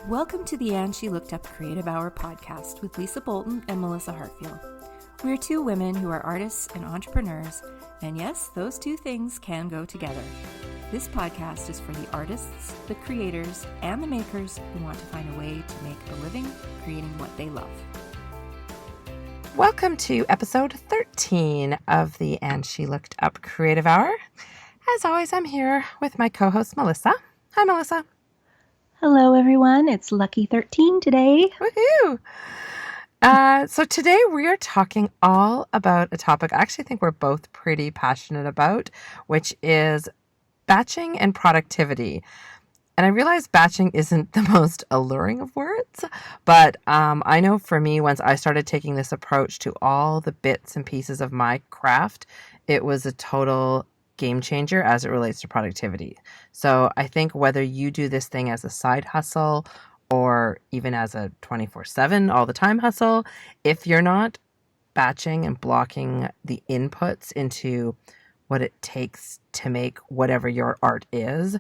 Welcome to the And She Looked Up Creative Hour podcast with Lisa Bolton and Melissa Hartfield. We're two women who are artists and entrepreneurs, and yes, those two things can go together. This podcast is for the artists, the creators, and the makers who want to find a way to make a living creating what they love. Welcome to episode 13 of the And She Looked Up Creative Hour. As always, I'm here with my co-host, Melissa. Hi, Melissa. Hello, everyone. It's Lucky 13 today. Woohoo! So today we are talking all about a topic I actually think we're both pretty passionate about, which is batching and productivity. And I realize batching isn't the most alluring of words, but I know for me, once I started taking this approach to all the bits and pieces of my craft, it was a total game changer as it relates to productivity. So I think whether you do this thing as a side hustle or even as a 24/7 all the time hustle, if you're not batching and blocking the inputs into what it takes to make whatever your art is,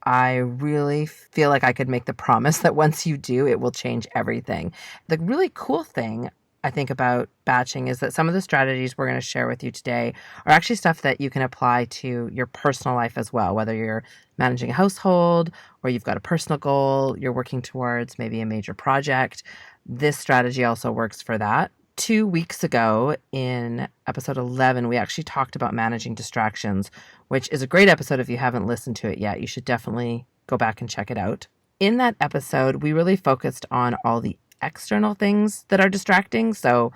I really feel like I could make the promise that once you do, it will change everything. The really cool thing I think about batching is that some of the strategies we're going to share with you today are actually stuff that you can apply to your personal life as well, whether you're managing a household or you've got a personal goal you're working towards, maybe a major project. This strategy also works for that. 2 weeks ago in episode 11, we actually talked about managing distractions, which is a great episode. If you haven't listened to it yet, you should definitely go back and check it out. In that episode, we really focused on all the external things that are distracting. So,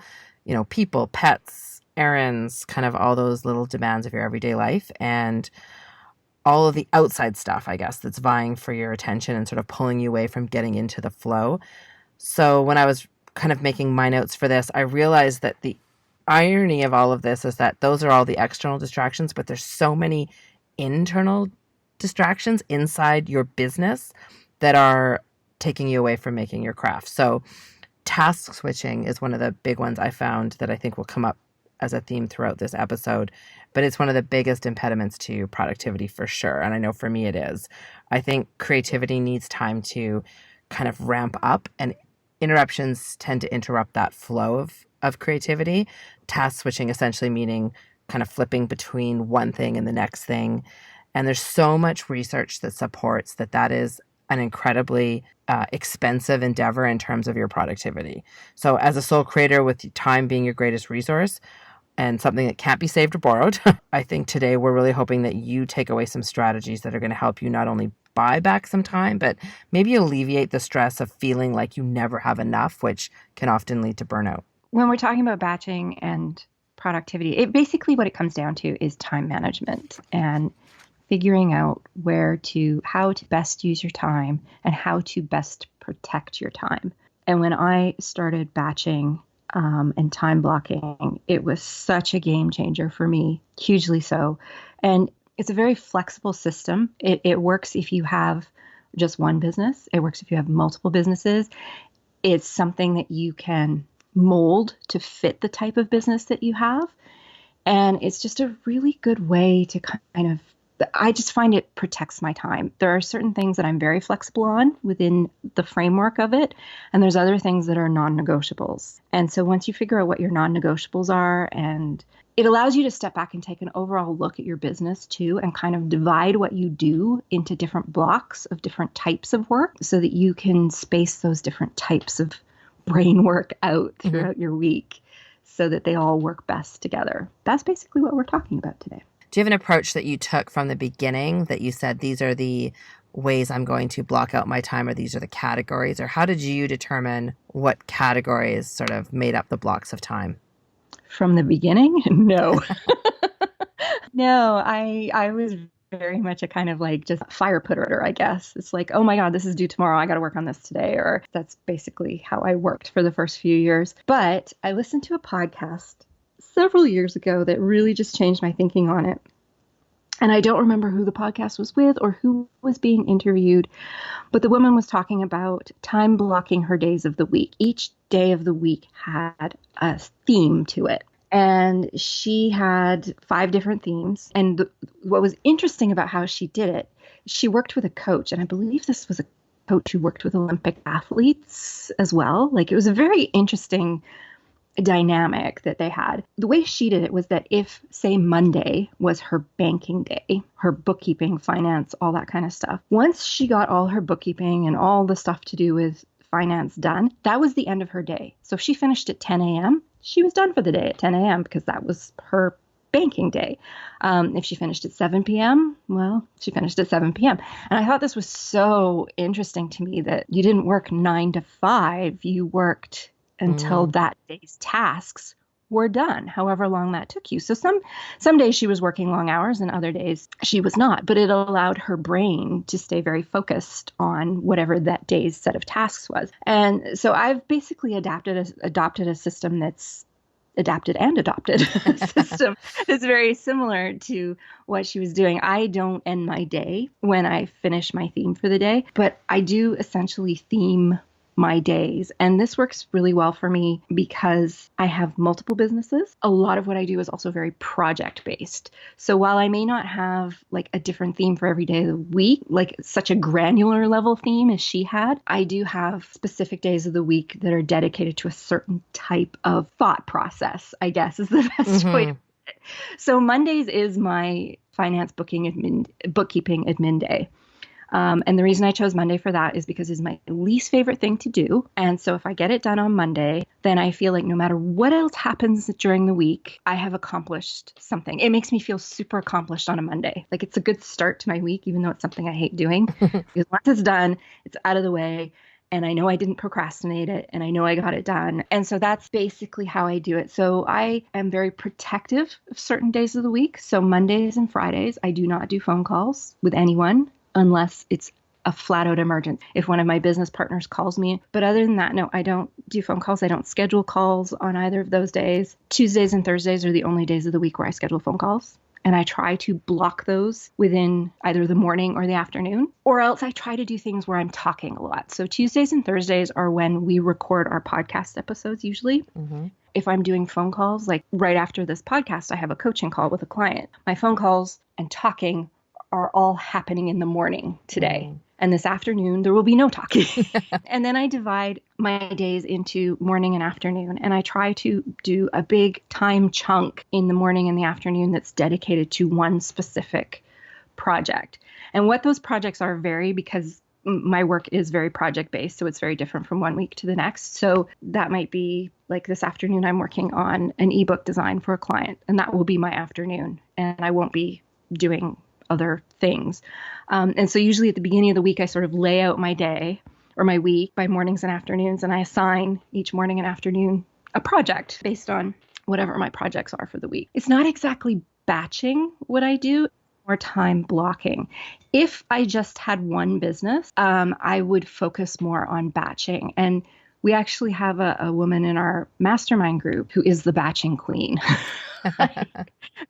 people, pets, errands, kind of all those little demands of your everyday life, and all of the outside stuff, I guess, that's vying for your attention and sort of pulling you away from getting into the flow. So when I was kind of making my notes for this, I realized that the irony of all of this is that those are all the external distractions, but there's so many internal distractions inside your business that are taking you away from making your craft. So task switching is one of the big ones I found that I think will come up as a theme throughout this episode, but it's one of the biggest impediments to productivity for sure. And I know for me it is. I think creativity needs time to kind of ramp up, and interruptions tend to interrupt that flow of creativity. Task switching essentially meaning kind of flipping between one thing and the next thing. And there's so much research that supports that is an incredibly expensive endeavor in terms of your productivity. So as a sole creator, with time being your greatest resource and something that can't be saved or borrowed, I think today we're really hoping that you take away some strategies that are going to help you not only buy back some time, but maybe alleviate the stress of feeling like you never have enough, which can often lead to burnout. When we're talking about batching and productivity, basically what it comes down to is time management and figuring out how to best use your time and how to best protect your time. And when I started batching and time blocking, it was such a game changer for me, hugely so. And it's a very flexible system. It works if you have just one business. It works if you have multiple businesses. It's something that you can mold to fit the type of business that you have. And it's just a really good way to I just find it protects my time. There are certain things that I'm very flexible on within the framework of it, and there's other things that are non-negotiables. And so once you figure out what your non-negotiables are, and it allows you to step back and take an overall look at your business too, and kind of divide what you do into different blocks of different types of work so that you can space those different types of brain work out throughout your week so that they all work best together. That's basically what we're talking about today. Do you have an approach that you took from the beginning that you said, these are the ways I'm going to block out my time, or these are the categories, or how did you determine what categories sort of made up the blocks of time? From the beginning? No. No, I was very much a kind of like just fire putter, I guess. It's like, oh my God, this is due tomorrow. I got to work on this today. Or that's basically how I worked for the first few years. But I listened to a podcast several years ago that really just changed my thinking on it. And I don't remember who the podcast was with or who was being interviewed, but the woman was talking about time blocking her days of the week. Each day of the week had a theme to it. And she had 5 different themes. And what was interesting about how she did it she worked with a coach, and I believe this was a coach who worked with Olympic athletes as well. Like it was a very interesting dynamic that they had. The way she did it was that if, say, Monday was her banking day, her bookkeeping, finance, all that kind of stuff, once she got all her bookkeeping and all the stuff to do with finance done, that was the end of her day. So if she finished at 10 a.m., she was done for the day at 10 a.m. because that was her banking day. If she finished at 7 p.m., well, she finished at 7 p.m. And I thought this was so interesting to me that you didn't work 9 to 5, you worked until that day's tasks were done, however long that took you. So some days she was working long hours and other days she was not, but it allowed her brain to stay very focused on whatever that day's set of tasks was. And so I've basically adopted a system that's adapted and adopted a system that's very similar to what she was doing. I don't end my day when I finish my theme for the day, but I do essentially theme my days. And this works really well for me because I have multiple businesses. A lot of what I do is also very project based. So while I may not have like a different theme for every day of the week, like such a granular level theme as she had, I do have specific days of the week that are dedicated to a certain type of thought process, I guess is the best way to put it. So Mondays is my finance bookkeeping admin day. And the reason I chose Monday for that is because it's my least favorite thing to do. And so if I get it done on Monday, then I feel like no matter what else happens during the week, I have accomplished something. It makes me feel super accomplished on a Monday. Like it's a good start to my week, even though it's something I hate doing. Because once it's done, it's out of the way. And I know I didn't procrastinate it, and I know I got it done. And so that's basically how I do it. So I am very protective of certain days of the week. So Mondays and Fridays, I do not do phone calls with anyone unless it's a flat out emergency. If one of my business partners calls me. But other than that, no, I don't do phone calls. I don't schedule calls on either of those days. Tuesdays and Thursdays are the only days of the week where I schedule phone calls. And I try to block those within either the morning or the afternoon, or else I try to do things where I'm talking a lot. So Tuesdays and Thursdays are when we record our podcast episodes usually. Mm-hmm. If I'm doing phone calls, like right after this podcast, I have a coaching call with a client. My phone calls and talking are all happening in the morning today. And this afternoon, there will be no talking. And then I divide my days into morning and afternoon. And I try to do a big time chunk in the morning and the afternoon that's dedicated to one specific project. And what those projects are vary because my work is very project based. So it's very different from one week to the next. So that might be like this afternoon, I'm working on an ebook design for a client. And that will be my afternoon. And I won't be doing other things. And so usually at the beginning of the week, I sort of lay out my day or my week by mornings and afternoons, and I assign each morning and afternoon a project based on whatever my projects are for the week. It's not exactly batching what I do, more time blocking. If I just had one business, I would focus more on batching. And we actually have a woman in our mastermind group who is the batching queen.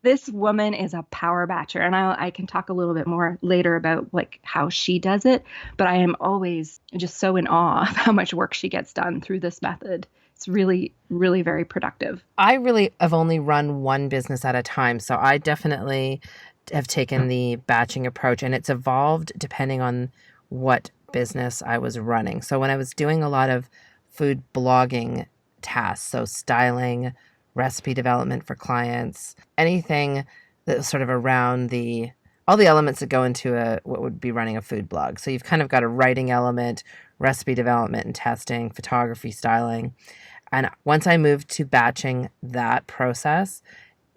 This woman is a power batcher, and I can talk a little bit more later about like how she does it, but I am always just so in awe of how much work she gets done through this method. It's really, really very productive. I really have only run one business at a time, so I definitely have taken the batching approach, and it's evolved depending on what business I was running. So when I was doing a lot of food blogging tasks, so styling, recipe development for clients, anything that's sort of around all the elements that go into what would be running a food blog. So you've kind of got a writing element, recipe development and testing, photography, styling. And once I moved to batching that process,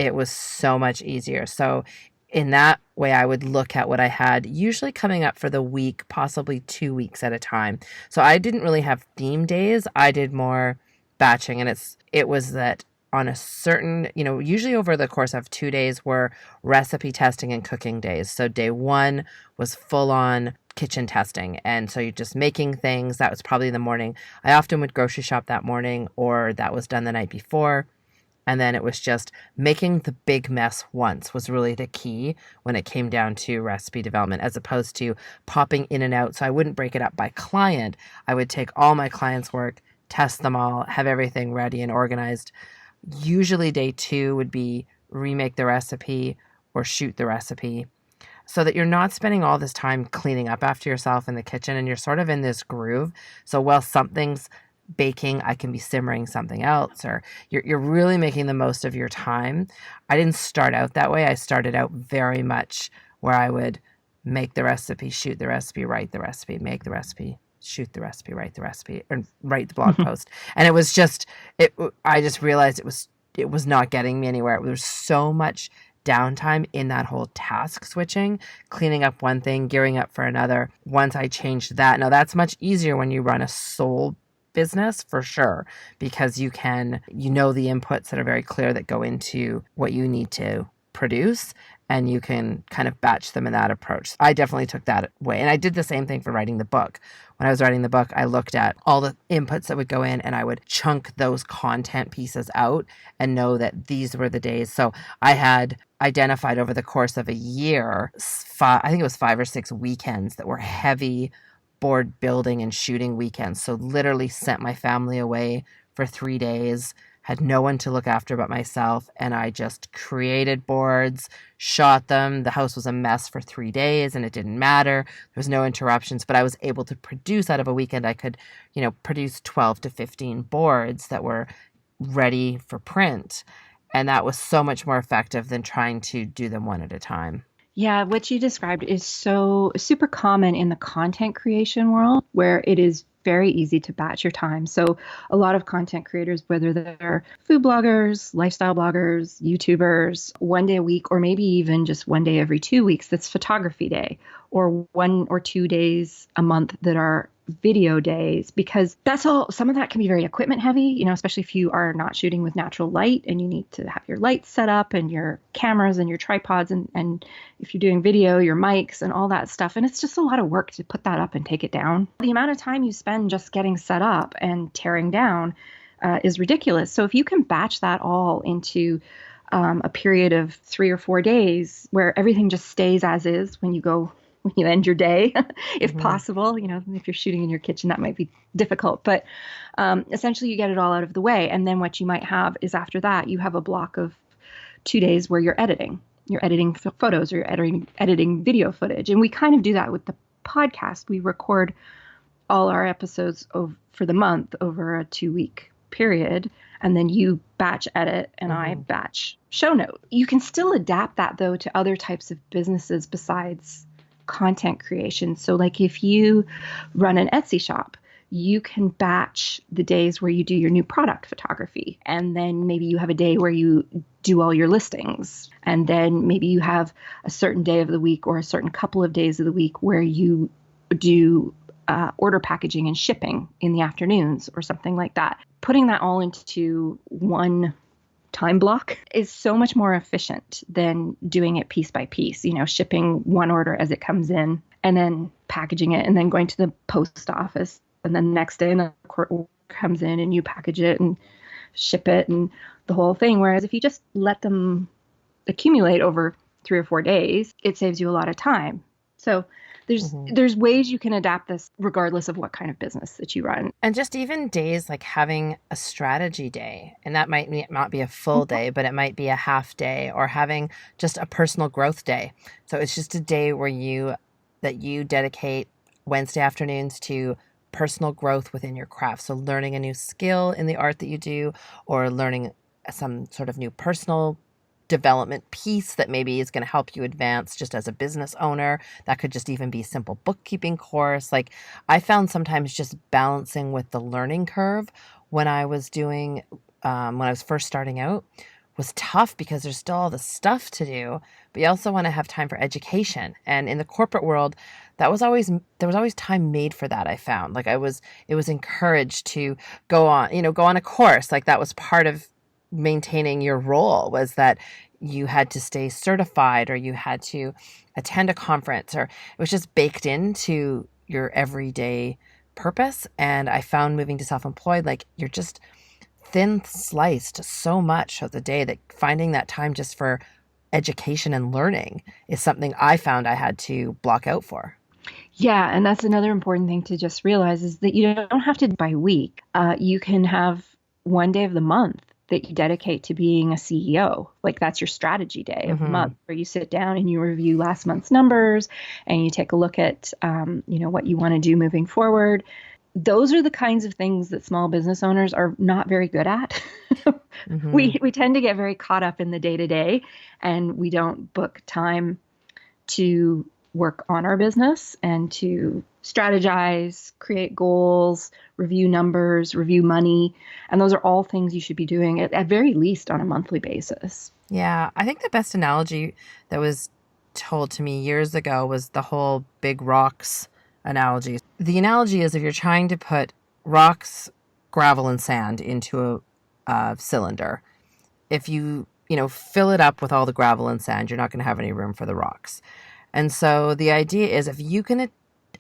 it was so much easier. So in that way, I would look at what I had usually coming up for the week, possibly 2 weeks at a time. So I didn't really have theme days. I did more batching, and it was that on a certain, usually over the course of 2 days were recipe testing and cooking days. So day one was full on kitchen testing. And so you're just making things. That was probably in the morning. I often would grocery shop that morning, or that was done the night before. And then it was just making the big mess once was really the key when it came down to recipe development, as opposed to popping in and out. So I wouldn't break it up by client. I would take all my clients' work, test them all, have everything ready and organized. Usually day two would be remake the recipe or shoot the recipe. so that you're not spending all this time cleaning up after yourself in the kitchen and you're sort of in this groove. So while something's baking, I can be simmering something else, or you're really making the most of your time. I didn't start out that way. I started out very much where I would make the recipe, shoot the recipe, write the recipe, make the recipe, shoot the recipe, write the recipe, and write the blog post. And it was just, I just realized it was not getting me anywhere. There was so much downtime in that whole task switching, cleaning up one thing, gearing up for another. Once I changed that, now that's much easier when you run a sole business for sure, because you know the inputs that are very clear that go into what you need to produce, and you can kind of batch them in that approach. I definitely took that way. And I did the same thing for writing the book. When I was writing the book, I looked at all the inputs that would go in and I would chunk those content pieces out and know that these were the days. So I had identified over the course of a year, I think it was 5 or 6 weekends that were heavy board building and shooting weekends. So literally sent my family away for 3 days, had no one to look after but myself, and I just created boards, shot them. The house was a mess for 3 days and it didn't matter. There was no interruptions, but I was able to produce out of a weekend. I could, produce 12 to 15 boards that were ready for print. And that was so much more effective than trying to do them one at a time. Yeah, what you described is so super common in the content creation world, where it is very easy to batch your time. So a lot of content creators, whether they're food bloggers, lifestyle bloggers, YouTubers, 1 day a week, or maybe even just 1 day every 2 weeks, that's photography day, or 1 or 2 days a month that are video days, because that's all. Some of that can be very equipment heavy, especially if you are not shooting with natural light and you need to have your lights set up and your cameras and your tripods, and if you're doing video, your mics and all that stuff. And it's just a lot of work to put that up and take it down. The amount of time you spend just getting set up and tearing down is ridiculous. So if you can batch that all into a period of 3 or 4 days where everything just stays as is when you end your day, if possible. If you're shooting in your kitchen, that might be difficult, but essentially you get it all out of the way. And then what you might have is, after that, you have a block of 2 days where you're editing photos, or you're editing video footage. And we kind of do that with the podcast. We record all our episodes for the month over a 2-week period. And then you batch edit and I batch show note. You can still adapt that, though, to other types of businesses besides content creation. So like if you run an Etsy shop, you can batch the days where you do your new product photography. And then maybe you have a day where you do all your listings. And then maybe you have a certain day of the week or a certain couple of days of the week where you do order packaging and shipping in the afternoons or something like that. Putting that all into one time block is so much more efficient than doing it piece by piece, shipping one order as it comes in and then packaging it and then going to the post office. And then the next day another order comes in and you package it and ship it and the whole thing. Whereas if you just let them accumulate over 3 or 4 days, it saves you a lot of time. So there's ways you can adapt this regardless of what kind of business that you run. And just even days like having a strategy day, and that might not be a full day, but it might be a half day, or having just a personal growth day. So it's just a day where you dedicate Wednesday afternoons to personal growth within your craft. So learning a new skill in the art that you do, or learning some sort of new personal development piece that maybe is going to help you advance just as a business owner. That could just even be a simple bookkeeping course. Like I found sometimes just balancing with the learning curve when I was first starting out was tough, because there's still all the stuff to do, but you also want to have time for education. And in the corporate world, there was always time made for that. I found like it was encouraged to go on a course. Like that was part of maintaining your role, was that you had to stay certified or you had to attend a conference, or it was just baked into your everyday purpose. And I found moving to self-employed, like you're just thin sliced so much of the day that finding that time just for education and learning is something I found I had to block out for. Yeah, and that's another important thing to just realize, is that you don't have to by week. You can have 1 day of the month that you dedicate to being a CEO. Like that's your strategy day of the month, where you sit down and you review last month's numbers and you take a look at, what you want to do moving forward. Those are the kinds of things that small business owners are not very good at. We tend to get very caught up in the day to day, and we don't book time to work on our business and to strategize, create goals, review numbers, review money. And those are all things you should be doing at very least on a monthly basis. Yeah, I think the best analogy that was told to me years ago was the whole big rocks analogy. The analogy is if you're trying to put rocks, gravel, and sand into a cylinder, if you fill it up with all the gravel and sand, you're not going to have any room for the rocks. And so the idea is if you can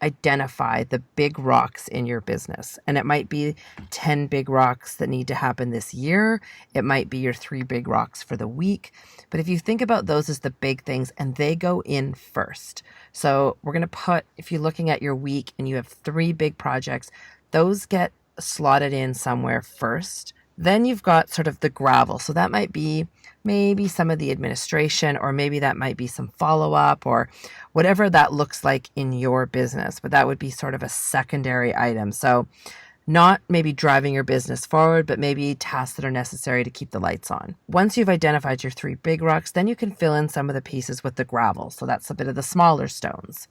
identify the big rocks in your business, and it might be 10 big rocks that need to happen this year, it might be your 3 big rocks for the week, but if you think about those as the big things and they go in first. So we're going to put, if you're looking at your week and you have 3 big projects, those get slotted in somewhere first. Then you've got sort of the gravel. So that might be maybe some of the administration, or maybe that might be some follow-up, or whatever that looks like in your business. But that would be sort of a secondary item. So not maybe driving your business forward, but maybe tasks that are necessary to keep the lights on. Once you've identified your 3 big rocks, then you can fill in some of the pieces with the gravel. So that's a bit of the smaller stones.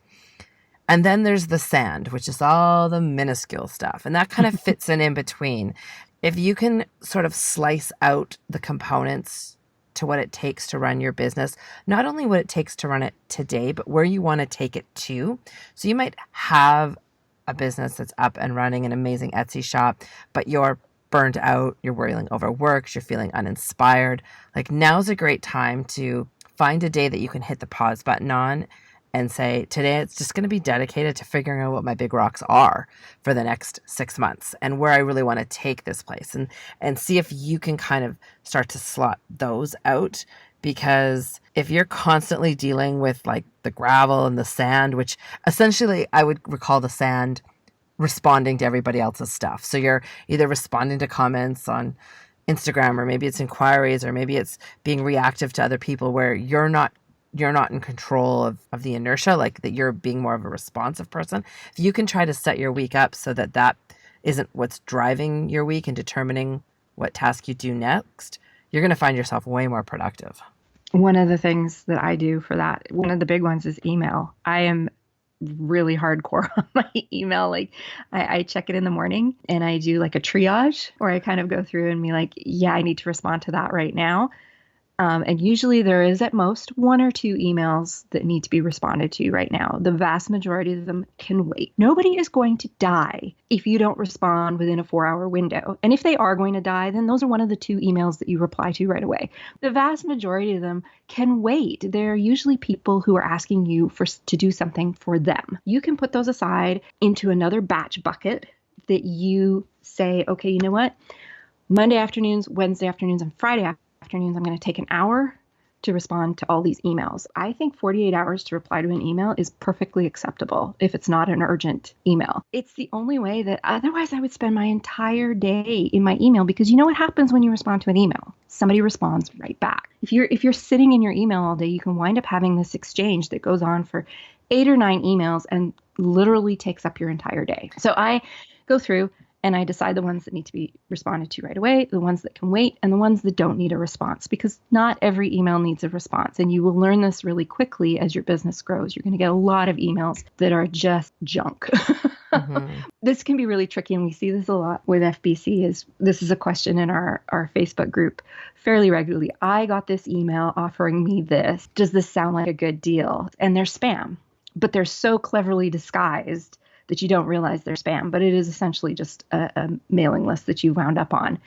And then there's the sand, which is all the minuscule stuff. And that kind of fits in between. If you can sort of slice out the components to what it takes to run your business, not only what it takes to run it today, but where you want to take it to. So you might have a business that's up and running, an amazing Etsy shop, but you're burnt out, you're worrying overworked, you're feeling uninspired. Like now's a great time to find a day that you can hit the pause button on and say, today it's just going to be dedicated to figuring out what my big rocks are for the next 6 months and where I really want to take this place, and see if you can kind of start to slot those out. Because if you're constantly dealing with like the gravel and the sand, which essentially I would recall the sand responding to everybody else's stuff. So you're either responding to comments on Instagram, or maybe it's inquiries, or maybe it's being reactive to other people where you're not in control of the inertia, like that you're being more of a responsive person. If you can try to set your week up so that that isn't what's driving your week and determining what task you do next, you're going to find yourself way more productive. One of the things that I do for that, one of the big ones is email. I am really hardcore on my email. Like I check it in the morning and I do like a triage, or I kind of go through and be like, yeah, I need to respond to that right now. And usually there is at most 1 or 2 emails that need to be responded to right now. The vast majority of them can wait. Nobody is going to die if you don't respond within a 4-hour window. And if they are going to die, then those are one of the 2 emails that you reply to right away. The vast majority of them can wait. They're usually people who are asking you to do something for them. You can put those aside into another batch bucket that you say, okay, you know what? Monday afternoons, Wednesday afternoons, and Friday afternoons, I'm going to take an hour to respond to all these emails. I think 48 hours to reply to an email is perfectly acceptable if it's not an urgent email. It's the only way that otherwise I would spend my entire day in my email, because you know what happens when you respond to an email? Somebody responds right back. If you're sitting in your email all day, you can wind up having this exchange that goes on for 8 or 9 emails and literally takes up your entire day. So I go through and I decide the ones that need to be responded to right away, the ones that can wait, and the ones that don't need a response, because not every email needs a response. And you will learn this really quickly as your business grows. You're going to get a lot of emails that are just junk. This can be really tricky. And we see this a lot with FBC. This is a question in our Facebook group fairly regularly. I got this email offering me this. Does this sound like a good deal? And they're spam, but they're so cleverly disguised that you don't realize they're spam, but it is essentially just a mailing list that you wound up on.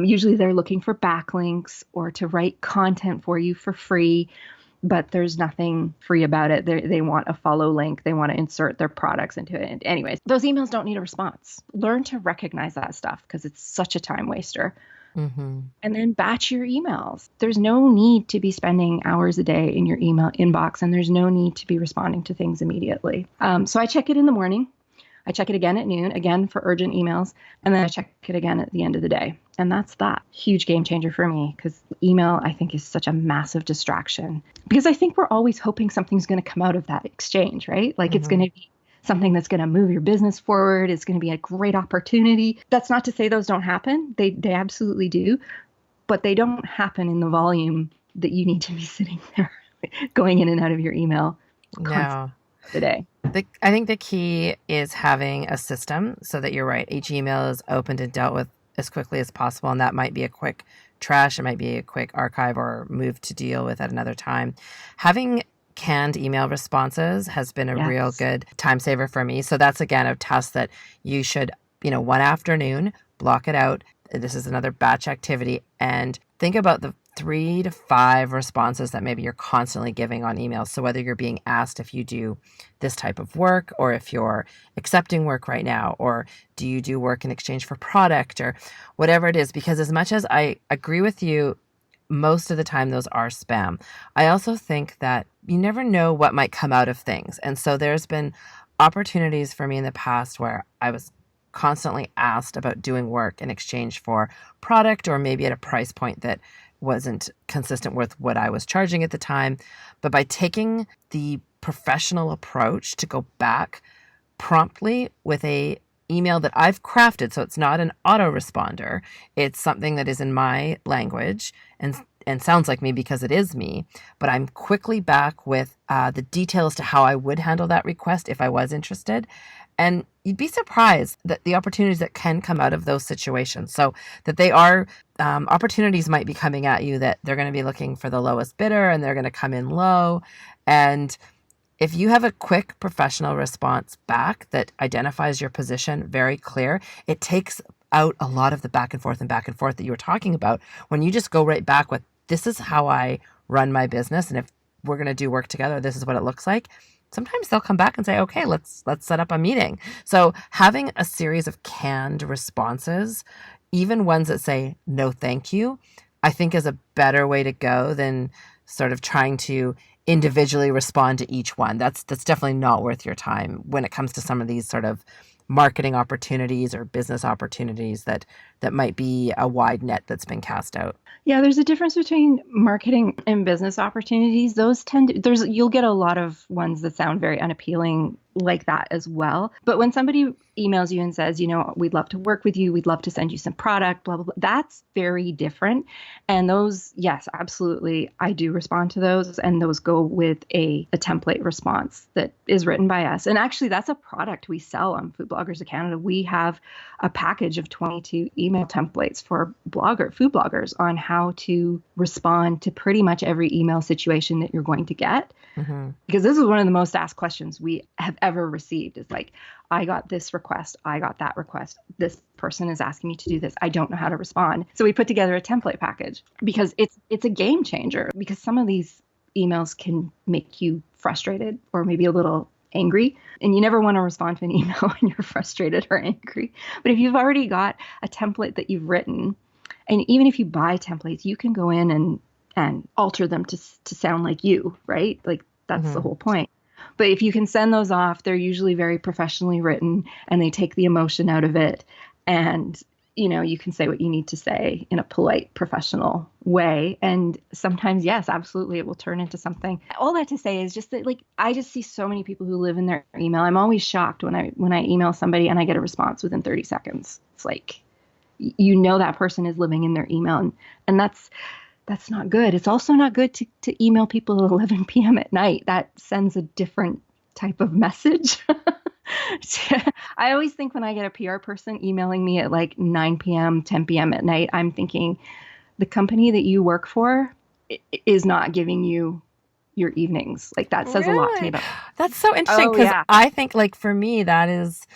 Usually they're looking for backlinks or to write content for you for free, but there's nothing free about it. They want a follow link. They want to insert their products into it. And anyways, those emails don't need a response. Learn to recognize that stuff because it's such a time waster. And then batch your emails. There's no need to be spending hours a day in your email inbox, and there's no need to be responding to things immediately. So I check it in the morning. I check it again at noon, again for urgent emails, and then I check it again at the end of the day. And that's that. Huge game changer for me, because email, I think, is such a massive distraction. Because I think we're always hoping something's going to come out of that exchange, right? Like it's going to be something that's going to move your business forward. It's going to be a great opportunity. That's not to say those don't happen. They absolutely do, but they don't happen in the volume that you need to be sitting there going in and out of your email constantly today. I think the key is having a system so that you're right. Each email is opened and dealt with as quickly as possible. And that might be a quick trash. It might be a quick archive or move to deal with at another time. Having canned email responses has been a real good time saver for me. So that's, again, a task that you should, one afternoon, block it out. This is another batch activity, and think about the 3 to 5 responses that maybe you're constantly giving on emails. So whether you're being asked if you do this type of work, or if you're accepting work right now, or do you do work in exchange for product, or whatever it is, because as much as I agree with you, most of the time those are spam. I also think that you never know what might come out of things. And so there's been opportunities for me in the past where I was constantly asked about doing work in exchange for product, or maybe at a price point that wasn't consistent with what I was charging at the time. But by taking the professional approach to go back promptly with a email that I've crafted, so it's not an autoresponder, it's something that is in my language and sounds like me because it is me, but I'm quickly back with the details to how I would handle that request if I was interested. And you'd be surprised that the opportunities that can come out of those situations. So that they are, opportunities might be coming at you that they're going to be looking for the lowest bidder and they're going to come in low. And if you have a quick professional response back that identifies your position very clear, it takes out a lot of the back and forth that you were talking about. When you just go right back with, this is how I run my business, and if we're going to do work together, this is what it looks like. Sometimes they'll come back and say, okay, let's set up a meeting. So having a series of canned responses, even ones that say no thank you, I think is a better way to go than sort of trying to individually respond to each one. That's definitely not worth your time when it comes to some of these sort of marketing opportunities or business opportunities that might be a wide net that's been cast out. Yeah, there's a difference between marketing and business opportunities. Those you'll get a lot of ones that sound very unappealing like that as well. But when somebody emails you and says, we'd love to work with you, we'd love to send you some product, blah, blah, blah, that's very different. And those, yes, absolutely, I do respond to those. And those go with a template response that is written by us. And actually, that's a product we sell on Food Bloggers of Canada. We have a package of 22 email templates for food bloggers on how to respond to pretty much every email situation that you're going to get. Mm-hmm. Because this is one of the most asked questions we have ever received, is like, I got this request, I got that request, this person is asking me to do this, I don't know how to respond. So we put together a template package because it's a game changer, because some of these emails can make you frustrated or maybe a little angry, and you never want to respond to an email when you're frustrated or angry. But if you've already got a template that you've written, and even if you buy templates, you can go in and alter them to sound like you, right? Like that's the whole point. But if you can send those off, they're usually very professionally written and they take the emotion out of it. And, you can say what you need to say in a polite, professional way. And sometimes, yes, absolutely, it will turn into something. All that to say is just that, I just see so many people who live in their email. I'm always shocked when I email somebody and I get a response within 30 seconds. It's like, that person is living in their email. And that's not good. It's also not good to email people at 11 p.m. at night. That sends a different type of message. I always think when I get a PR person emailing me at 9 p.m., 10 p.m. at night, I'm thinking the company that you work for is not giving you your evenings. That says a lot to me about. That's so interesting, because I think for me, that is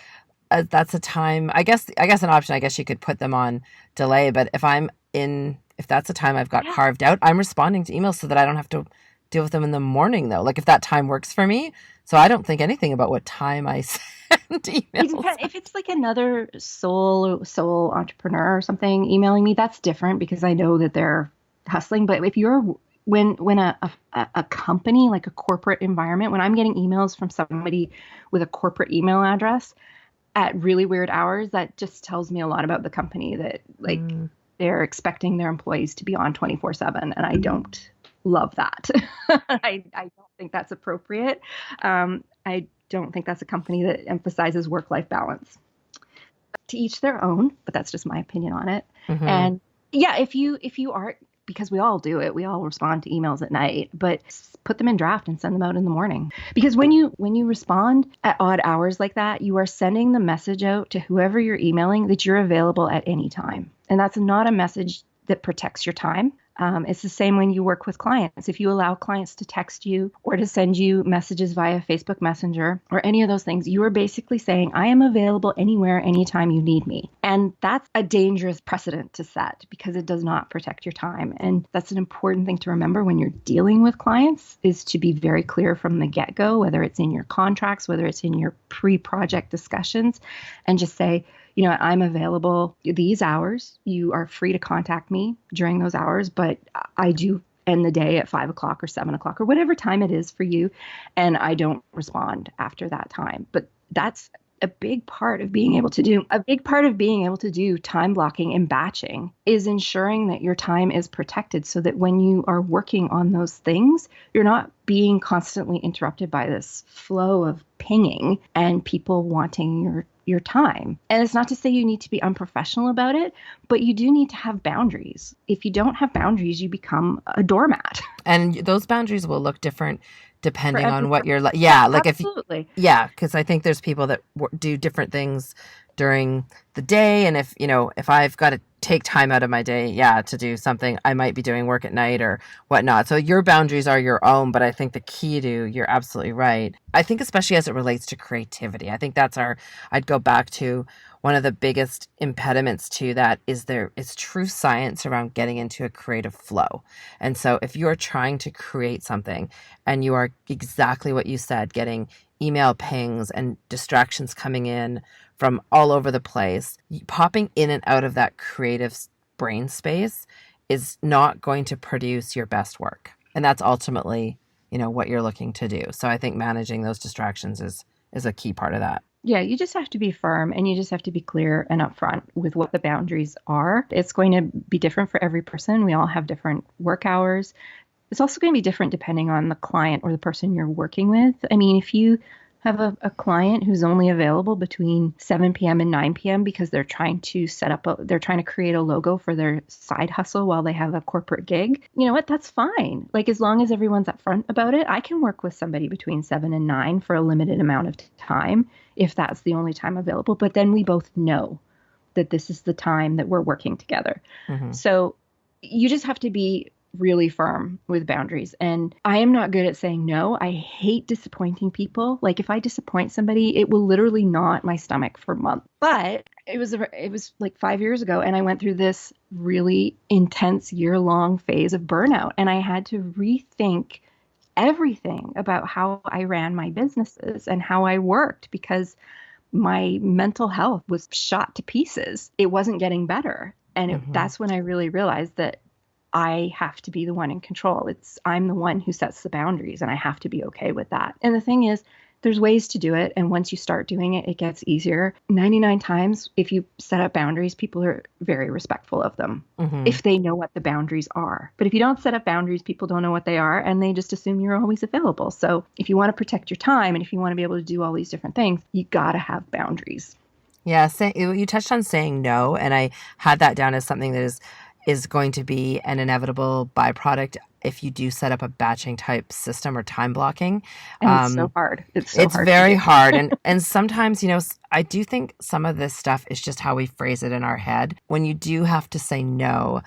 that's a time, I guess an option. I guess you could put them on delay, but if that's a time I've got carved out, I'm responding to emails so that I don't have to deal with them in the morning, though. If that time works for me. So I don't think anything about what time I send emails. If it's another sole entrepreneur or something emailing me, that's different because I know that they're hustling. But if you're when a company, like a corporate environment, when I'm getting emails from somebody with a corporate email address, at really weird hours, that just tells me a lot about the company, that like they're expecting their employees to be on 24/7. And I don't love that. I don't think that's appropriate. I don't think that's a company that emphasizes work-life balance. To each their own, but that's just my opinion on it. And yeah, if you are, because we all do it, we all respond to emails at night, but put them in draft and send them out in the morning. Because when you respond at odd hours like that, you are sending the message out to whoever you're emailing that you're available at any time. And that's not a message that protects your time. It's the same when you work with clients. If you allow clients to text you or to send you messages via Facebook Messenger or any of those things, you are basically saying, I am available anywhere, anytime you need me. And that's a dangerous precedent to set because it does not protect your time. And that's an important thing to remember when you're dealing with clients, is to be very clear from the get-go, whether it's in your contracts, whether it's in your pre-project discussions, and just say, I'm available these hours. You are free to contact me during those hours, but I do end the day at 5 o'clock or 7 o'clock or whatever time it is for you. And I don't respond after that time. But that's a big part of being able to do time blocking and batching, is ensuring that your time is protected so that when you are working on those things, you're not being constantly interrupted by this flow of pinging and people wanting your time. And it's not to say you need to be unprofessional about it, but you do need to have boundaries. If you don't have boundaries, you become a doormat. And those boundaries will look different depending on what you're like. Yeah, like absolutely. Because I think there's people that do different things during the day. And if I've got to take time out of my day, to do something, I might be doing work at night or whatnot. So your boundaries are your own. But I think the key you're absolutely right. I think especially as it relates to creativity, I think I'd go back to one of the biggest impediments to that is true science around getting into a creative flow. And so if you're trying to create something and you are exactly what you said, getting email pings and distractions coming in from all over the place, popping in and out of that creative brain space is not going to produce your best work. And that's ultimately, what you're looking to do. So I think managing those distractions is a key part of that. Yeah, you just have to be firm and you just have to be clear and upfront with what the boundaries are. It's going to be different for every person. We all have different work hours. It's also going to be different depending on the client or the person you're working with. I mean, if you have a client who's only available between 7 p.m. and 9 p.m. because they're trying to they're trying to create a logo for their side hustle while they have a corporate gig, you know what? That's fine. Like, as long as everyone's upfront about it, I can work with somebody between 7 and 9 for a limited amount of time if that's the only time available. But then we both know that this is the time that we're working together. Mm-hmm. So you just have to be really firm with boundaries. And I am not good at saying no. I hate disappointing people. Like, if I disappoint somebody, it will literally gnaw at my stomach for months. But it was like 5 years ago, and I went through this really intense year-long phase of burnout, and I had to rethink everything about how I ran my businesses and how I worked, because my mental health was shot to pieces. It wasn't getting better. And that's when I really realized that I have to be the one in control. I'm the one who sets the boundaries, and I have to be okay with that. And the thing is, there's ways to do it. And once you start doing it, it gets easier. 99 times, if you set up boundaries, people are very respectful of them if they know what the boundaries are. But if you don't set up boundaries, people don't know what they are, and they just assume you're always available. So if you want to protect your time, and if you want to be able to do all these different things, you got to have boundaries. Yeah. You touched on saying no, and I had that down as something that is going to be an inevitable byproduct if you do set up a batching type system or time blocking. And it's so hard. It's very hard. And sometimes, I do think some of this stuff is just how we phrase it in our head. When you do have to say no,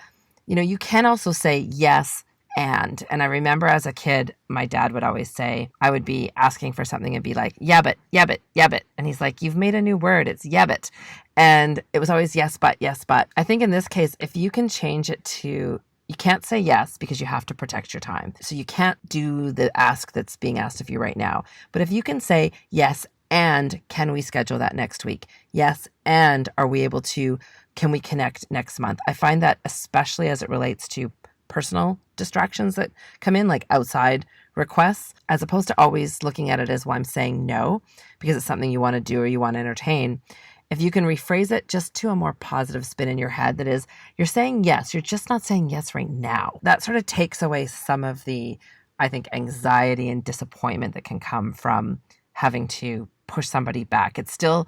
you can also say yes. And I remember as a kid, my dad would always say, I would be asking for something and be like, yeah, but. And he's like, you've made a new word. It's yeah, but. And it was always yes, but. I think in this case, if you can change it to, you can't say yes because you have to protect your time. So you can't do the ask that's being asked of you right now. But if you can say yes, and can we schedule that next week? Yes, and can we connect next month? I find that especially as it relates to personal distractions that come in, like outside requests, as opposed to always looking at it as, well, I'm saying no because it's something you want to do or you want to entertain. If you can rephrase it just to a more positive spin in your head, that is, you're saying yes, you're just not saying yes right now. That sort of takes away some of the, I think, anxiety and disappointment that can come from having to push somebody back. It's still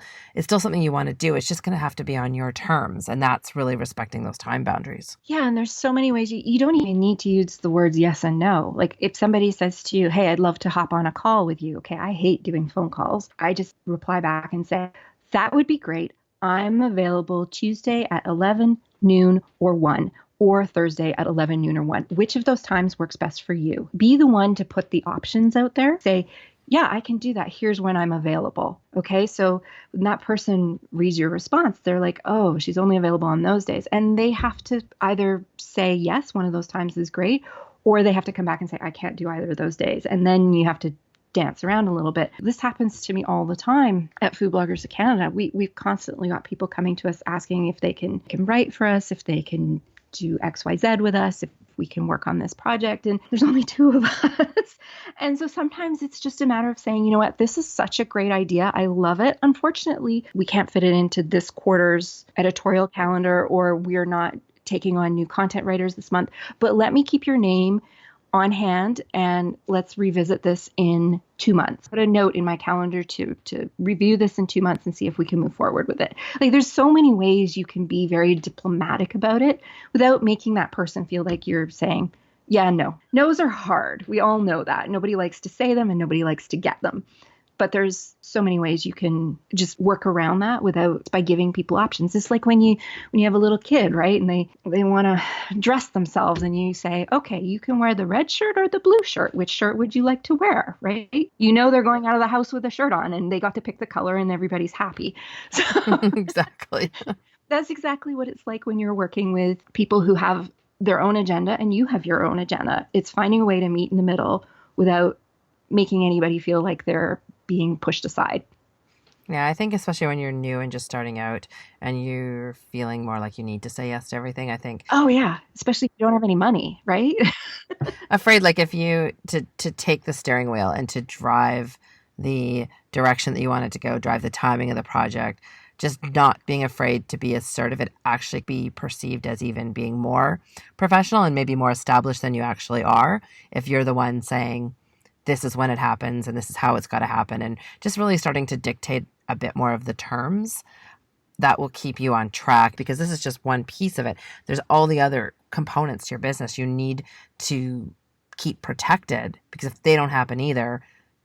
something you want to do. It's just going to have to be on your terms. And that's really respecting those time boundaries. Yeah. And there's so many ways you don't even need to use the words yes and no. Like if somebody says to you, hey, I'd love to hop on a call with you. Okay. I hate doing phone calls. I just reply back and say, that would be great. I'm available Tuesday at 11, noon, or 1, or Thursday at 11, noon, or 1. Which of those times works best for you? Be the one to put the options out there. Say, yeah, I can do that. Here's when I'm available. Okay. So when that person reads your response, they're like, oh, she's only available on those days. And they have to either say, yes, one of those times is great, or they have to come back and say, I can't do either of those days. And then you have to dance around a little bit. This happens to me all the time at Food Bloggers of Canada. We've constantly got people coming to us asking if they can write for us, if they can do XYZ with us, if we can work on this project. And there's only 2 of us. And so sometimes it's just a matter of saying, you know what, this is such a great idea. I love it. Unfortunately, we can't fit it into this quarter's editorial calendar, or we're not taking on new content writers this month, but let me keep your name on hand and let's revisit this in 2 months. Put a note in my calendar to review this in 2 months and see if we can move forward with it. Like there's so many ways you can be very diplomatic about it without making that person feel like you're saying, yeah, no. No's are hard. We all know that. Nobody likes to say them and nobody likes to get them. But there's so many ways you can just work around that by giving people options. It's like when you have a little kid, right? And they want to dress themselves and you say, okay, you can wear the red shirt or the blue shirt. Which shirt would you like to wear, right? You know they're going out of the house with a shirt on and they got to pick the color and everybody's happy. So Exactly. That's exactly what it's like when you're working with people who have their own agenda and you have your own agenda. It's finding a way to meet in the middle without making anybody feel like they're being pushed aside. Yeah, I think especially when you're new and just starting out and you're feeling more like you need to say yes to everything, I think. Oh yeah, especially if you don't have any money, right? Afraid like if you to take the steering wheel and to drive the direction that you want it to go, drive the timing of the project, just not being afraid to be assertive, it actually be perceived as even being more professional and maybe more established than you actually are if you're the one saying, this is when it happens and this is how it's got to happen, and just really starting to dictate a bit more of the terms that will keep you on track, because this is just one piece of it. There's all the other components to your business you need to keep protected, because if they don't happen either,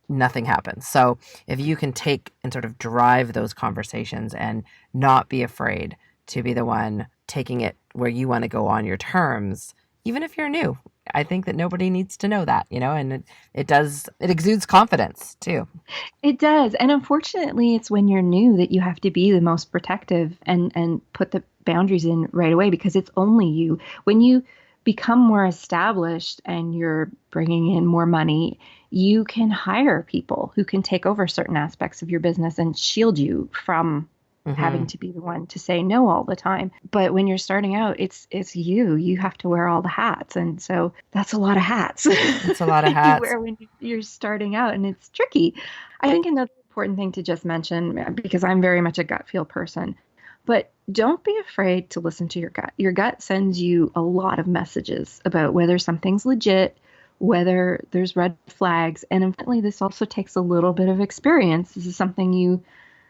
nothing happens. So if you can take and sort of drive those conversations and not be afraid to be the one taking it where you want to go on your terms, even if you're new, I think that nobody needs to know that, and it exudes confidence too. It does. And unfortunately, it's when you're new that you have to be the most protective and put the boundaries in right away, because it's only you. When you become more established and you're bringing in more money, you can hire people who can take over certain aspects of your business and shield you from having to be the one to say no all the time. But when you're starting out, it's you have to wear all the hats. And so that's a lot of hats. It's a lot of hats. You wear when you're starting out, and it's tricky. I think another important thing to just mention, because I'm very much a gut feel person, but don't be afraid to listen to your gut. Your gut sends you a lot of messages about whether something's legit, whether there's red flags. And evidently this also takes a little bit of experience. This is something you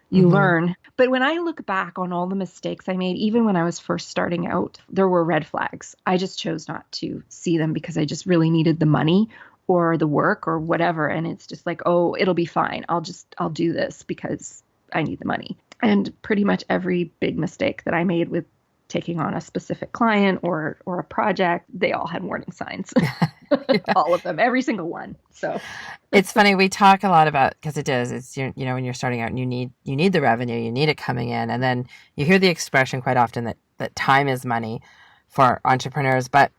learn. But when I look back on all the mistakes I made, even when I was first starting out, there were red flags. I just chose not to see them because I just really needed the money or the work or whatever. And it's just like, oh, it'll be fine. I'll do this because I need the money. And pretty much every big mistake that I made with taking on a specific client or a project, they all had warning signs. All of them, every single one. So it's funny, we talk a lot about, because it's when you're starting out and you need the revenue, you need it coming in, and then you hear the expression quite often that time is money for entrepreneurs. But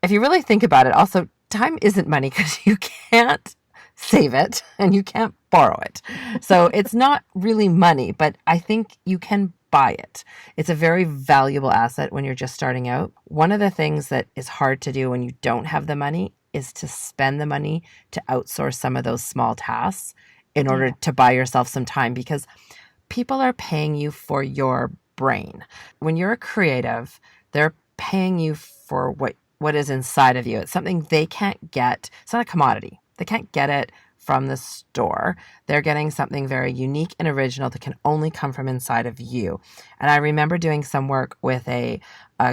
if you really think about it, also time isn't money, because you can't save it and you can't borrow it. So it's not really money, but I think you can buy it. It's a very valuable asset when you're just starting out. One of the things that is hard to do when you don't have the money is to spend the money to outsource some of those small tasks in order to buy yourself some time, because people are paying you for your brain. When you're a creative, they're paying you for what is inside of you. It's something they can't get. It's not a commodity. They can't get it from the store. They're getting something very unique and original that can only come from inside of you. And I remember doing some work with a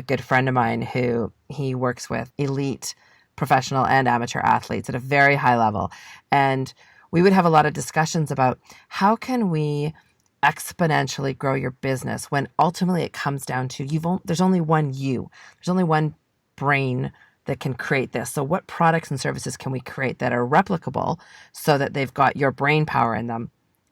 good friend of mine who he works with elite professional and amateur athletes at a very high level. And we would have a lot of discussions about how can we exponentially grow your business when ultimately it comes down to there's only one you. There's only one brain that can create this. So what products and services can we create that are replicable so that they've got your brain power in them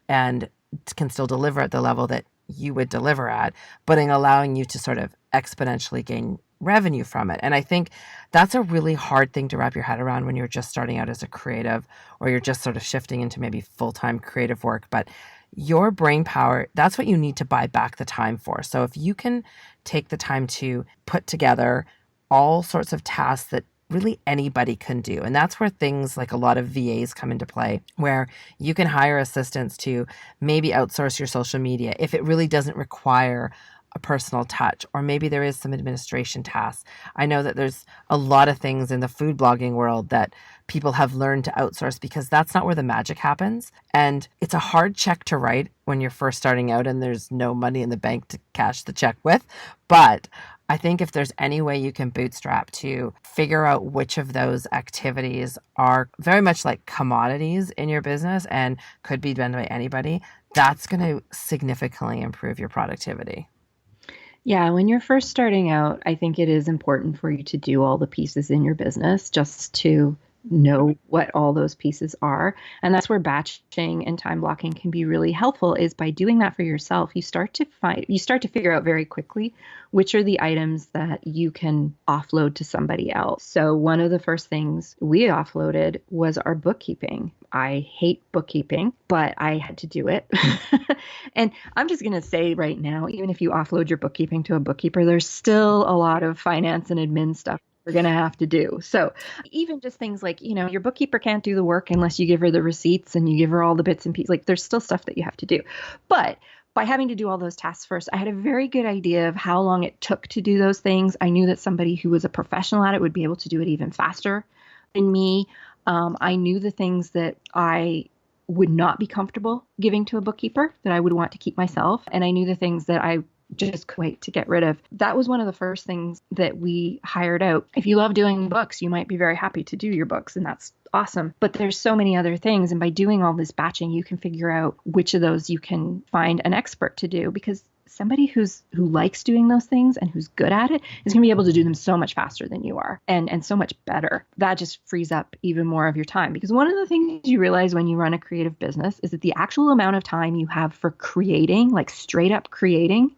and can still deliver at the level that you would deliver at, but in allowing you to sort of exponentially gain revenue from it. And I think that's a really hard thing to wrap your head around when you're just starting out as a creative, or you're just sort of shifting into maybe full-time creative work. But your brain power, that's what you need to buy back the time for. So if you can take the time to put together all sorts of tasks that really anybody can do. And that's where things like a lot of VAs come into play, where you can hire assistants to maybe outsource your social media if it really doesn't require a personal touch, or maybe there is some administration tasks. I know that there's a lot of things in the food blogging world that people have learned to outsource because that's not where the magic happens. And it's a hard check to write when you're first starting out and there's no money in the bank to cash the check with. But I think if there's any way you can bootstrap to figure out which of those activities are very much like commodities in your business and could be done by anybody, that's going to significantly improve your productivity. Yeah, when you're first starting out, I think it is important for you to do all the pieces in your business just to know what all those pieces are. And that's where batching and time blocking can be really helpful, is by doing that for yourself. You start to figure out very quickly which are the items that you can offload to somebody else. So one of the first things we offloaded was our bookkeeping. I hate bookkeeping, but I had to do it. And I'm just going to say right now, even if you offload your bookkeeping to a bookkeeper, there's still a lot of finance and admin stuff we're going to have to do. So even just things like, your bookkeeper can't do the work unless you give her the receipts and you give her all the bits and pieces. Like, there's still stuff that you have to do. But by having to do all those tasks first, I had a very good idea of how long it took to do those things. I knew that somebody who was a professional at it would be able to do it even faster than me. I knew the things that I would not be comfortable giving to a bookkeeper, that I would want to keep myself. And I knew the things that I just couldn't wait to get rid of. That was one of the first things that we hired out. If you love doing books, you might be very happy to do your books, and that's awesome. But there's so many other things. And by doing all this batching, you can figure out which of those you can find an expert to do, because somebody who likes doing those things and who's good at it is going to be able to do them so much faster than you are, and so much better. That just frees up even more of your time, because one of the things you realize when you run a creative business is that the actual amount of time you have for creating, like straight up creating,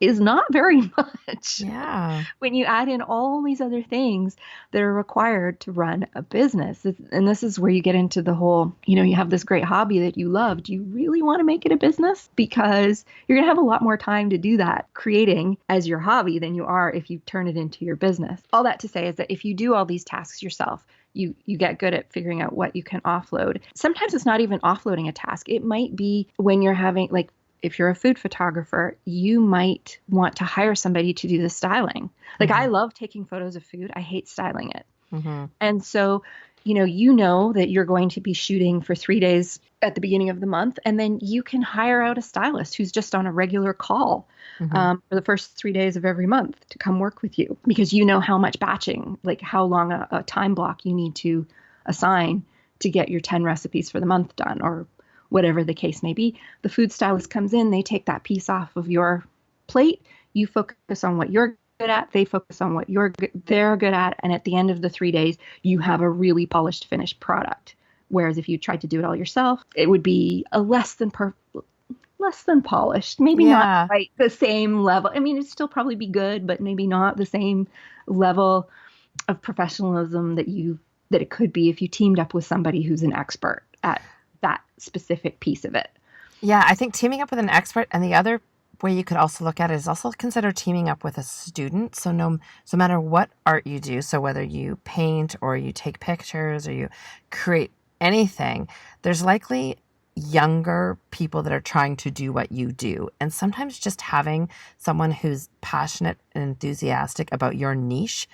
is not very much. Yeah. When you add in all these other things that are required to run a business. And this is where you get into the whole, you have this great hobby that you love. Do you really want to make it a business? Because you're going to have a lot more time to do that creating as your hobby than you are if you turn it into your business. All that to say is that if you do all these tasks yourself, you get good at figuring out what you can offload. Sometimes it's not even offloading a task. It might be when you're having, like, if you're a food photographer, you might want to hire somebody to do the styling. Like, I love taking photos of food. I hate styling it. Mm-hmm. And so, you know that you're going to be shooting for 3 days at the beginning of the month, and then you can hire out a stylist who's just on a regular call for the first 3 days of every month to come work with you, because you know how much batching, like how long a time block you need to assign to get your 10 recipes for the month done, or whatever the case may be. The food stylist comes in, they take that piece off of your plate. You focus on what you're good at. They focus on what they're good at. And at the end of the 3 days, you have a really polished, finished product. Whereas if you tried to do it all yourself, it would be a less than polished, maybe not quite the same level. I mean, it'd still probably be good, but maybe not the same level of professionalism that it could be if you teamed up with somebody who's an expert at that specific piece of it. Yeah, I think teaming up with an expert, and the other way you could also look at it is also consider teaming up with a student. So no matter what art you do, so whether you paint or you take pictures or you create anything, there's likely younger people that are trying to do what you do. And sometimes just having someone who's passionate and enthusiastic about your niche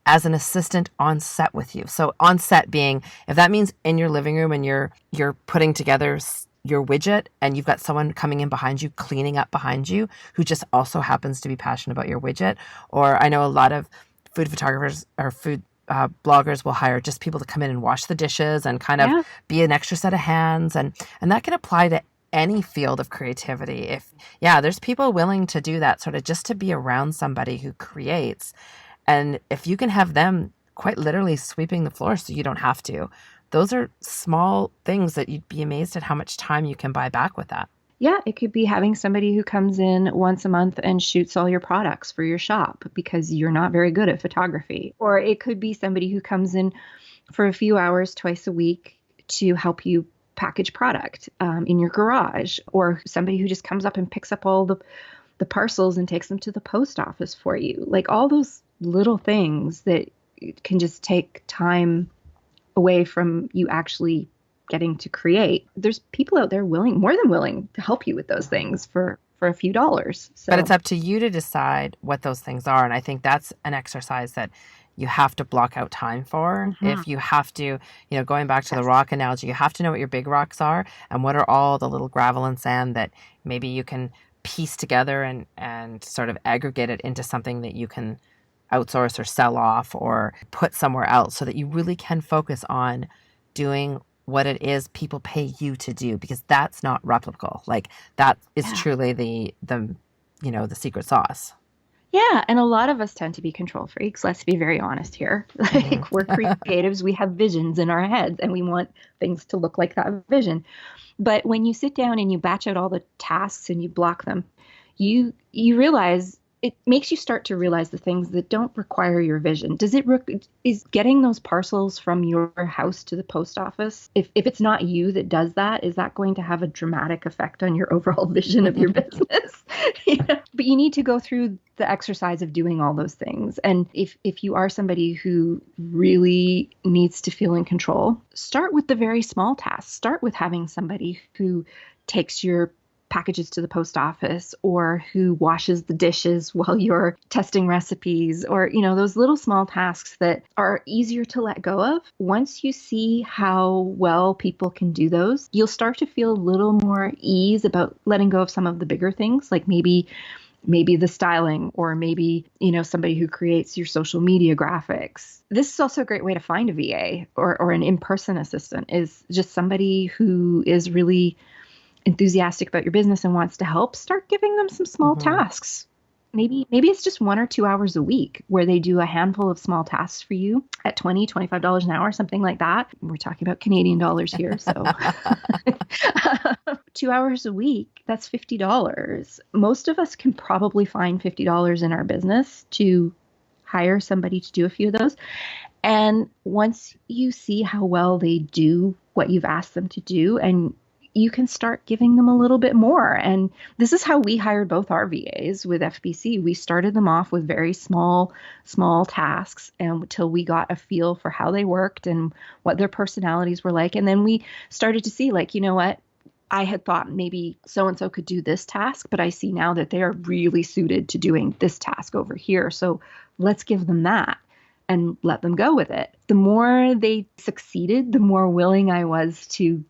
as an assistant on set with you. So on set being, if that means in your living room and you're putting together your widget and you've got someone coming in behind you, cleaning up behind you, who just also happens to be passionate about your widget. Or I know a lot of food photographers or food bloggers will hire just people to come in and wash the dishes and kind of be an extra set of hands. And that can apply to any field of creativity. There's people willing to do that, sort of just to be around somebody who creates. And if you can have them quite literally sweeping the floor so you don't have to, those are small things that you'd be amazed at how much time you can buy back with that. Yeah, it could be having somebody who comes in once a month and shoots all your products for your shop because you're not very good at photography. Or it could be somebody who comes in for a few hours twice a week to help you package product in your garage. Or somebody who just comes up and picks up all the parcels and takes them to the post office for you. Like all those little things that can just take time away from you actually getting to create. There's people out there more than willing to help you with those things for a few dollars. So. But it's up to you to decide what those things are. And I think that's an exercise that you have to block out time for. Mm-hmm. If you have to, going back to the rock analogy, you have to know what your big rocks are and what are all the little gravel and sand that maybe you can piece together and sort of aggregate it into something that you can outsource or sell off or put somewhere else so that you really can focus on doing what it is people pay you to do, because that's not replicable. Like that is truly the secret sauce. Yeah. And a lot of us tend to be control freaks. Let's be very honest here. Like we're creatives. We have visions in our heads and we want things to look like that vision. But when you sit down and you batch out all the tasks and you block them, you realize it makes you start to realize the things that don't require your vision. Is getting those parcels from your house to the post office, if it's not you that does that, is that going to have a dramatic effect on your overall vision of your business? But you need to go through the exercise of doing all those things. And if you are somebody who really needs to feel in control, start with the very small tasks. Start with having somebody who takes your packages to the post office or who washes the dishes while you're testing recipes, or those little small tasks that are easier to let go of. Once you see how well people can do those, you'll start to feel a little more ease about letting go of some of the bigger things, like maybe the styling, or maybe somebody who creates your social media graphics. This is also a great way to find a VA or an in-person assistant, is just somebody who is really enthusiastic about your business and wants to help. Start giving them some small tasks. Maybe it's just 1 or 2 hours a week where they do a handful of small tasks for you at $20, $25 an hour, something like that. We're talking about Canadian dollars here. So 2 hours a week, that's $50. Most of us can probably find $50 in our business to hire somebody to do a few of those. And once you see how well they do what you've asked them to do, and you can start giving them a little bit more. And this is how we hired both our VAs with FBC. We started them off with very small tasks until we got a feel for how they worked and what their personalities were like. And then we started to see, like, you know what? I had thought maybe so-and-so could do this task, but I see now that they are really suited to doing this task over here. So let's give them that and let them go with it. The more they succeeded, the more willing I was to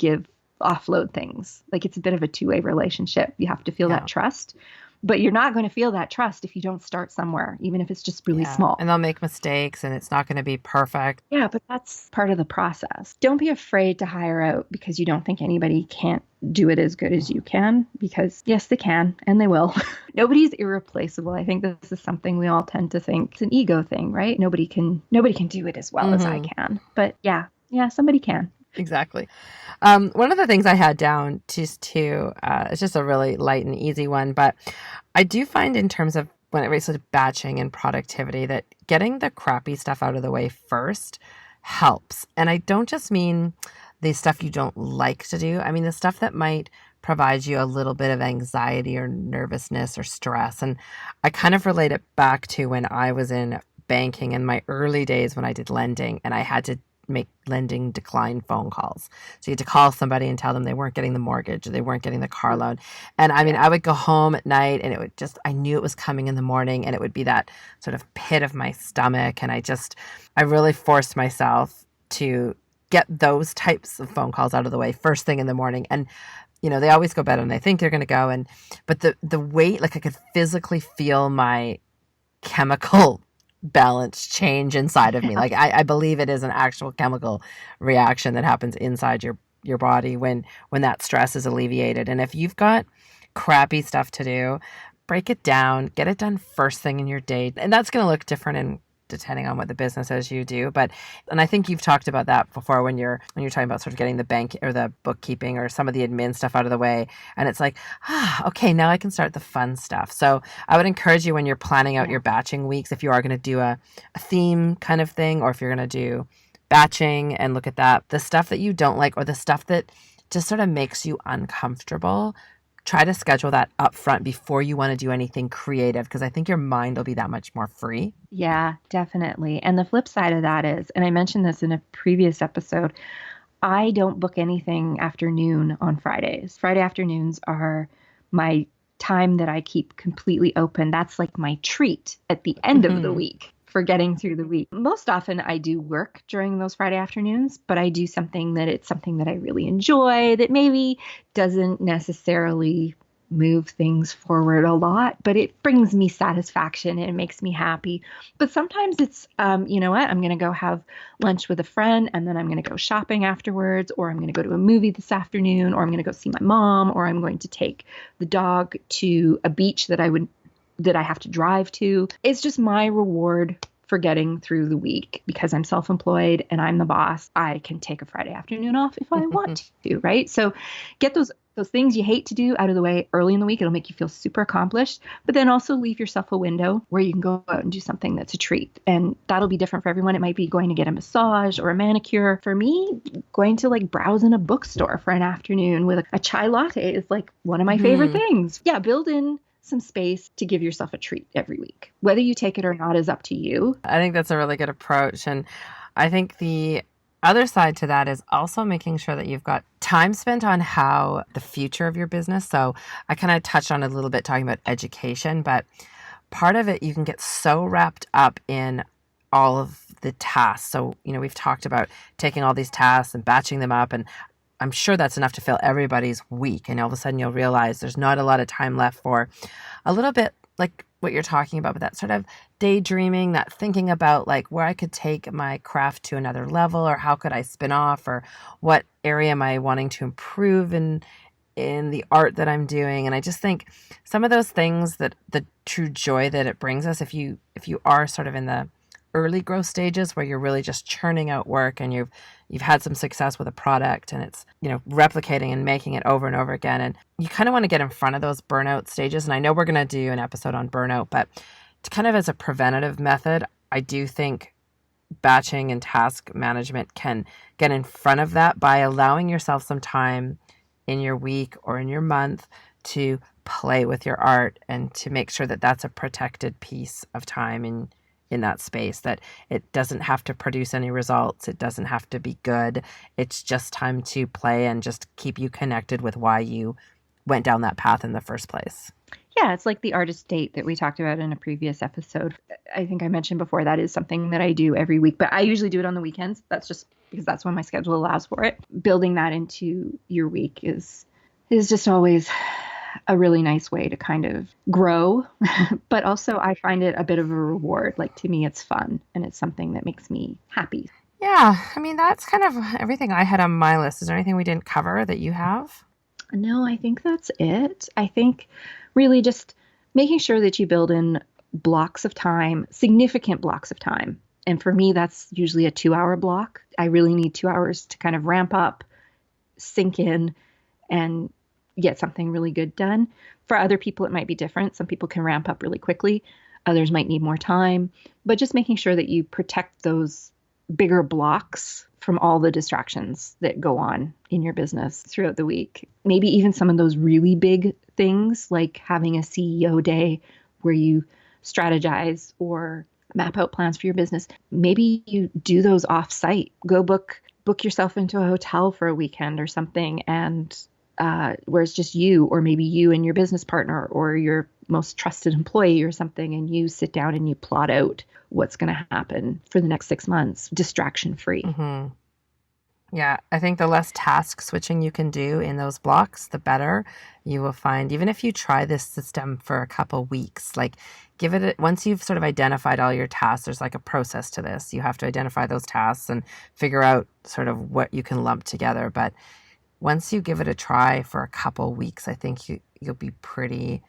offload things. Like it's a bit of a two-way relationship. You have to feel that trust, but you're not going to feel that trust if you don't start somewhere, even if it's just really small. And they'll make mistakes and it's not going to be perfect. Yeah, but that's part of the process. Don't be afraid to hire out because you don't think anybody can't do it as good as you can, because yes, they can and they will. Nobody's irreplaceable. I think this is something we all tend to think. It's an ego thing, right? Nobody can do it as well as I can. But yeah, somebody can. Exactly. One of the things I had down it's just a really light and easy one, but I do find in terms of when it relates to batching and productivity that getting the crappy stuff out of the way first helps. And I don't just mean the stuff you don't like to do. I mean, the stuff that might provides you a little bit of anxiety or nervousness or stress. And I kind of relate it back to when I was in banking in my early days when I did lending and I had to make lending decline phone calls. So you had to call somebody and tell them they weren't getting the mortgage or they weren't getting the car loan. And I mean, I would go home at night and it would just, I knew it was coming in the morning and it would be that sort of pit of my stomach. And I really forced myself to get those types of phone calls out of the way first thing in the morning. And they always go better than they think they're going to go. But the weight, like I could physically feel my chemical balance change inside of me. Like I believe it is an actual chemical reaction that happens inside your body when that stress is alleviated. And if you've got crappy stuff to do, break it down, get it done first thing in your day. And that's going to look different depending on what the business is you do. And I think you've talked about that before when you're talking about sort of getting the bank or the bookkeeping or some of the admin stuff out of the way. And it's like, okay, now I can start the fun stuff. So I would encourage you when you're planning out your batching weeks, if you are going to do a theme kind of thing, or if you're going to do batching and look at that, the stuff that you don't like or the stuff that just sort of makes you uncomfortable, try to schedule that up front before you want to do anything creative, because I think your mind will be that much more free. Yeah, definitely. And the flip side of that is, and I mentioned this in a previous episode, I don't book anything afternoon on Fridays. Friday afternoons are my time that I keep completely open. That's like my treat at the end of the week for getting through the week. Most often I do work during those Friday afternoons, but I do something that I really enjoy that maybe doesn't necessarily move things forward a lot, but it brings me satisfaction and it makes me happy. But sometimes it's, you know what, I'm going to go have lunch with a friend and then I'm going to go shopping afterwards, or I'm going to go to a movie this afternoon, or I'm going to go see my mom, or I'm going to take the dog to a beach that I have to drive to. It's just my reward for getting through the week. Because I'm self-employed and I'm the boss, I can take a Friday afternoon off if I want to, right? So get those things you hate to do out of the way early in the week. It'll make you feel super accomplished, but then also leave yourself a window where you can go out and do something that's a treat. And that'll be different for everyone. It might be going to get a massage or a manicure. For me, going to like browse in a bookstore for an afternoon with a chai latte is like one of my favorite things. Yeah, build in some space to give yourself a treat every week. Whether you take it or not is up to you. I think that's a really good approach. And I think the other side to that is also making sure that you've got time spent on how the future of your business. So I kind of touched on it a little bit talking about education, but part of it, you can get so wrapped up in all of the tasks. So, we've talked about taking all these tasks and batching them up, and I'm sure that's enough to fill everybody's week. And all of a sudden you'll realize there's not a lot of time left for a little bit like what you're talking about, but that sort of daydreaming, that thinking about like where I could take my craft to another level, or how could I spin off, or what area am I wanting to improve in the art that I'm doing. And I just think some of those things, that the true joy that it brings us, if you are sort of in the early growth stages where you're really just churning out work and you've had some success with a product and it's, replicating and making it over and over again. And you kind of want to get in front of those burnout stages. And I know we're going to do an episode on burnout, but to kind of as a preventative method, I do think batching and task management can get in front of that by allowing yourself some time in your week or in your month to play with your art and to make sure that that's a protected piece of time in that space, that it doesn't have to produce any results. It doesn't have to be good. It's just time to play and just keep you connected with why you went down that path in the first place. Yeah, it's like the artist date that we talked about in a previous episode. I think I mentioned before that is something that I do every week, but I usually do it on the weekends. That's just because that's when my schedule allows for it. Building that into your week is just always a really nice way to kind of grow, but also I find it a bit of a reward. Like, to me, it's fun and it's something that makes me happy. Yeah, I mean, that's kind of everything I had on my list. Is there anything we didn't cover that you have? No, I think that's it. I think really just making sure that you build in blocks of time, significant blocks of time. And for me, that's usually a 2-hour block. I really need 2 hours to kind of ramp up, sink in, and get something really good done. For other people, it might be different. Some people can ramp up really quickly. Others might need more time. But just making sure that you protect those bigger blocks from all the distractions that go on in your business throughout the week. Maybe even some of those really big things like having a CEO day where you strategize or map out plans for your business. Maybe you do those off-site. Go book yourself into a hotel for a weekend or something, and where it's just you, or maybe you and your business partner or your most trusted employee or something, and you sit down and you plot out what's going to happen for the next 6 months, distraction free. Mm-hmm. Yeah, I think the less task switching you can do in those blocks, the better. You will find, even if you try this system for a couple weeks, like give it, once you've sort of identified all your tasks, there's like a process to this. You have to identify those tasks and figure out sort of what you can lump together. But once you give it a try for a couple weeks, I think you'll be pretty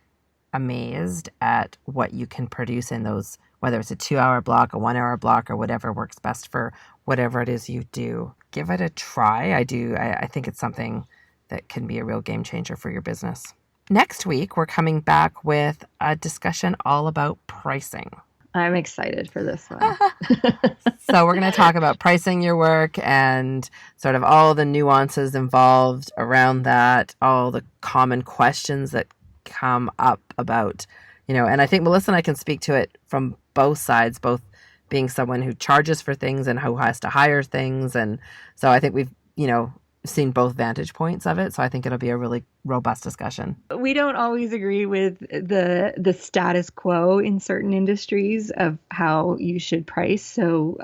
amazed at what you can produce in those, whether it's a 2-hour block, a 1-hour block, or whatever works best for whatever it is you do. Give it a try. I think it's something that can be a real game changer for your business. Next week, we're coming back with a discussion all about pricing. I'm excited for this one. So we're going to talk about pricing your work and sort of all the nuances involved around that, all the common questions that come up about, and I think Melissa and I can speak to it from both sides, both being someone who charges for things and who has to hire things. And so I think we've, seen both vantage points of it. So I think it'll be a really robust discussion. We don't always agree with the status quo in certain industries of how you should price. So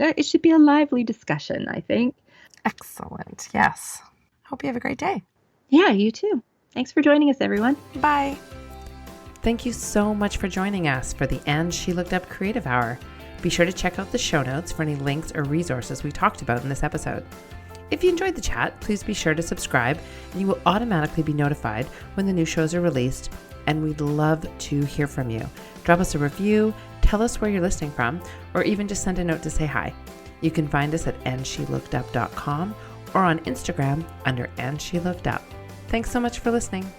it should be a lively discussion, I think. Excellent. Yes. Hope you have a great day. Yeah, you too. Thanks for joining us, everyone. Bye. Thank you so much for joining us for the And She Looked Up Creative Hour. Be sure to check out the show notes for any links or resources we talked about in this episode. If you enjoyed the chat, please be sure to subscribe, and you will automatically be notified when the new shows are released, and we'd love to hear from you. Drop us a review, tell us where you're listening from, or even just send a note to say hi. You can find us at andshelookedup.com or on Instagram under andshelookedup. Thanks so much for listening.